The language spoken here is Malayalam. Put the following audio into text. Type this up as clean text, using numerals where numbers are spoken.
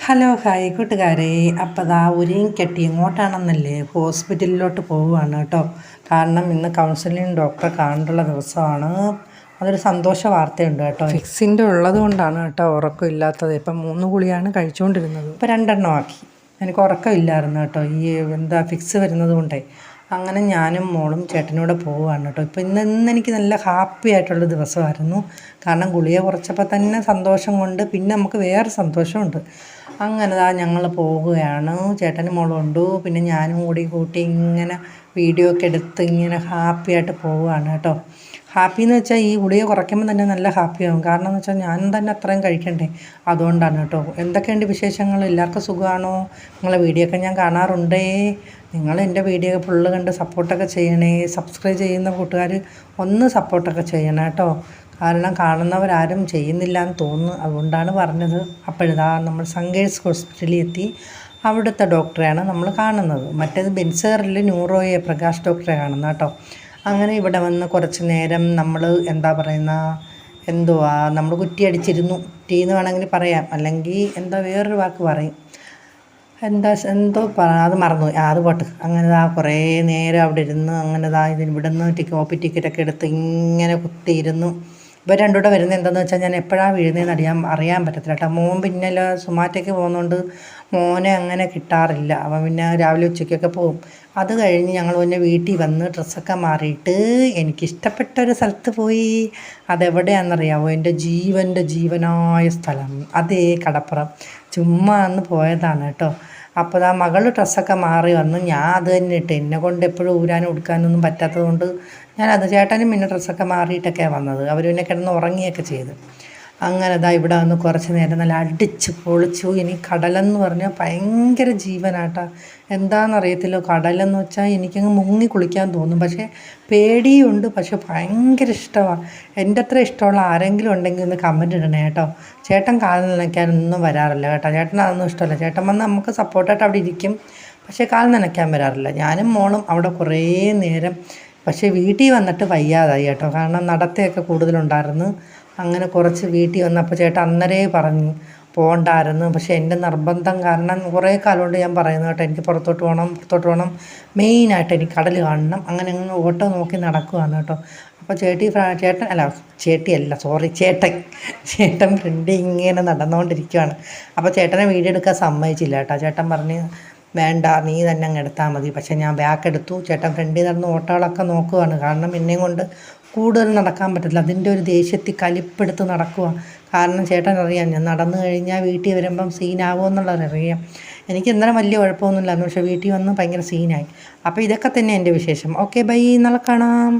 ഹലോ ഹായ് കൂട്ടുകാരെ. അപ്പോൾ ദാ ഒരുങ്ങി കെട്ടി എങ്ങോട്ടാണെന്നല്ലേ, ഹോസ്പിറ്റലിലോട്ട് പോവുകയാണ് കേട്ടോ. കാരണം ഇന്ന് കൗൺസിലിംഗ് ഡോക്ടറെ കാണേണ്ടുള്ള ദിവസമാണ്. അതൊരു സന്തോഷ വാർത്തയുണ്ട് കേട്ടോ. ഫിക്സിൻ്റെ ഉള്ളത് കൊണ്ടാണ് കേട്ടോ ഉറക്കമില്ലാത്തത്. ഇപ്പം 3 ഗുളികയാണ് കഴിച്ചുകൊണ്ടിരുന്നത്, ഇപ്പോൾ 2 ആക്കി. എനിക്ക് ഉറക്കമില്ലായിരുന്നു കേട്ടോ, ഈ ഫിക്സ് വരുന്നത് കൊണ്ടേ. അങ്ങനെ ഞാനും മോളും ചേട്ടനൂടെ പോവുകയാണ് കേട്ടോ. ഇപ്പോൾ ഇന്ന് എനിക്ക് നല്ല ഹാപ്പി ആയിട്ടുള്ള ദിവസമായിരുന്നു. കാരണം ഗുളിക കുറച്ചപ്പോൾ തന്നെ സന്തോഷം കൊണ്ട് പിന്നെ നമുക്ക് വേറെ സന്തോഷമുണ്ട്. അങ്ങനെ ഞങ്ങൾ പോവുകയാണ്. ചേട്ടനും മോളും ഉണ്ട്, പിന്നെ ഞാനും കൂട്ടി ഇങ്ങനെ വീഡിയോ ഒക്കെ എടുത്ത് ഇങ്ങനെ ഹാപ്പി ആയിട്ട് പോവുകയാണ് കേട്ടോ. ഹാപ്പി എന്ന് വെച്ചാൽ ഈ ഗുളിക കുറയ്ക്കുമ്പോൾ തന്നെ നല്ല ഹാപ്പിയാകും. കാരണം എന്ന് വെച്ചാൽ ഞാൻ തന്നെ അത്രയും കഴിക്കണ്ടേ, അതുകൊണ്ടാണ് കേട്ടോ. എന്തൊക്കെയുണ്ട് വിശേഷങ്ങൾ? എല്ലാവർക്കും സുഖമാണോ? നിങ്ങളെ വീഡിയോ ഒക്കെ ഞാൻ കാണാറുണ്ടേ. നിങ്ങൾ എൻ്റെ വീഡിയോ ഫുള്ള് കണ്ട് സപ്പോർട്ടൊക്കെ ചെയ്യണേ. സബ്സ്ക്രൈബ് ചെയ്യുന്ന കൂട്ടുകാർ ഒന്ന് സപ്പോർട്ടൊക്കെ ചെയ്യണം കേട്ടോ. കാരണം കാണുന്നവരാരും ചെയ്യുന്നില്ല എന്ന് തോന്നുന്നു, അതുകൊണ്ടാണ് പറഞ്ഞത്. അപ്പോഴിതാ നമ്മൾ സങ്കേഴ്സ് ഹോസ്പിറ്റലിൽ എത്തി. അവിടുത്തെ ഡോക്ടറെയാണ് നമ്മൾ കാണുന്നത്. മറ്റേത് ബെൻസറിൽ ന്യൂറോയെ പ്രകാശ് ഡോക്ടറെ കാണുന്നത് കേട്ടോ. അങ്ങനെ ഇവിടെ വന്ന് കുറച്ച് നേരം നമ്മൾ നമ്മൾ കുറ്റിയടിച്ചിരുന്നു. ടീ എന്ന് വേണമെങ്കിൽ പറയാം, അല്ലെങ്കിൽ വേറൊരു വാക്ക് പറയും. അത് മറന്നു, അത് പോട്ട്. അങ്ങനെ കുറേ നേരം അവിടെ ഇരുന്ന് അങ്ങനെ ഇവിടെ നിന്ന് ടിക്കറ്റൊക്കെ എടുത്ത് ഇങ്ങനെ കുത്തിയിരുന്നു. ഇവർ രണ്ടുകൂടെ വരുന്നത് എന്താണെന്ന് വെച്ചാൽ ഞാൻ എപ്പോഴാണ് വീഴുന്നതെന്ന് അറിയാൻ പറ്റത്തില്ല കേട്ടോ. മോൻ പിന്നെ സുമാറ്റയ്ക്ക് പോകുന്നതുകൊണ്ട് മോനെ അങ്ങനെ കിട്ടാറില്ല. അവൻ പിന്നെ രാവിലെ ഉച്ചയ്ക്കൊക്കെ പോകും. അത് കഴിഞ്ഞ് ഞങ്ങൾ പിന്നെ വീട്ടിൽ വന്ന് ഡ്രസ്സൊക്കെ മാറിയിട്ട് എനിക്കിഷ്ടപ്പെട്ടൊരു സ്ഥലത്ത് പോയി. അതെവിടെയാണെന്നറിയാമോ? എൻ്റെ ജീവനായ സ്ഥലം, അതേ കടപ്പുറം. ചുമ്മാ അന്ന് പോയതാണ് കേട്ടോ. അപ്പോൾ മകൾ ഡ്രസ്സൊക്കെ മാറി വന്നു. ഞാൻ അത് തന്നെ ഇട്ട്, എന്നെ കൊണ്ട് എപ്പോഴും ഊരാനും ഉടുക്കാനൊന്നും പറ്റാത്തത് കൊണ്ട് ഞാനത്. ചേട്ടനും പിന്നെ ഡ്രസ്സൊക്കെ മാറിയിട്ടൊക്കെയാണ് വന്നത്. അവർ പിന്നെ കിടന്ന് ഉറങ്ങിയൊക്കെ ചെയ്ത്. അങ്ങനെ ഇവിടെ വന്ന് കുറച്ച് നേരം നല്ല അടിച്ച് പൊളിച്ചു. ഇനി കടലെന്ന് പറഞ്ഞാൽ ഭയങ്കര ജീവനാട്ടാ. എന്താണെന്നറിയത്തില്ല, കടലെന്ന് വെച്ചാൽ എനിക്കങ്ങ് മുങ്ങി കുളിക്കാൻ തോന്നും. പക്ഷേ പേടിയുണ്ട്, പക്ഷെ ഭയങ്കര ഇഷ്ടമാണ്. എൻ്റെ അത്ര ഇഷ്ടമുള്ള ആരെങ്കിലും ഉണ്ടെങ്കിൽ ഒന്ന് കമൻറ്റ് ഇടണേ കേട്ടോ. ചേട്ടൻ കാൽ നനയ്ക്കാനൊന്നും വരാറില്ല കേട്ടോ. ചേട്ടൻ അതൊന്നും ഇഷ്ടമല്ല. ചേട്ടൻ വന്ന് നമുക്ക് സപ്പോർട്ടായിട്ട് അവിടെ ഇരിക്കും, പക്ഷേ കാൽ നനയ്ക്കാൻ വരാറില്ല. ഞാനും മോളും അവിടെ കുറേ നേരം. പക്ഷേ വീട്ടിൽ വന്നിട്ട് വയ്യാതായി കേട്ടോ. കാരണം നടത്തയൊക്കെ കൂടുതലുണ്ടായിരുന്നു. അങ്ങനെ കുറച്ച് വീട്ടിൽ വന്നപ്പോൾ ചേട്ടൻ അന്നേരേ പറഞ്ഞു പോകണ്ടായിരുന്നു. പക്ഷേ എൻ്റെ നിർബന്ധം കാരണം കുറേ കാലം കൊണ്ട് ഞാൻ പറയുന്നു കേട്ടോ, എനിക്ക് പുറത്തോട്ട് പോകണം, മെയിനായിട്ട് എനിക്ക് കടൽ കാണണം. അങ്ങനെ അങ്ങ് ഓട്ടോ നോക്കി നടക്കുകയാണ് കേട്ടോ. അപ്പോൾ ചേട്ടൻ ഫ്രണ്ട് ഇങ്ങനെ നടന്നുകൊണ്ടിരിക്കുകയാണ്. അപ്പോൾ ചേട്ടനെ വീഡിയോ എടുക്കാൻ സമ്മതിച്ചില്ല കേട്ടോ. ചേട്ടൻ പറഞ്ഞ് വേണ്ട, നീ തന്നെ അങ്ങ് എടുത്താൽ മതി. പക്ഷേ ഞാൻ ബാക്ക് എടുത്തു. ചേട്ടൻ ഫ്രണ്ടിൽ നടന്ന് ഓട്ടോകളൊക്കെ നോക്കുകയാണ്. കാരണം എന്നെയും കൊണ്ട് കൂടുതൽ നടക്കാൻ പറ്റില്ല. അതിൻ്റെ ഒരു ദേഷ്യത്തിൽ കലിപ്പെടുത്ത് നടക്കുക. കാരണം ചേട്ടൻ അറിയാം, ഞാൻ നടന്നു കഴിഞ്ഞാൽ വീട്ടിൽ വരുമ്പം സീനാകുമോ എന്നുള്ളതറിയാം. എനിക്ക് എന്തായാലും വലിയ കുഴപ്പമൊന്നുമില്ലായിരുന്നു, പക്ഷേ വീട്ടിൽ വന്ന് ഭയങ്കര സീനായി. അപ്പോൾ ഇതൊക്കെ തന്നെ എൻ്റെ വിശേഷം. ഓക്കെ ബൈ, നാളെ കാണാം.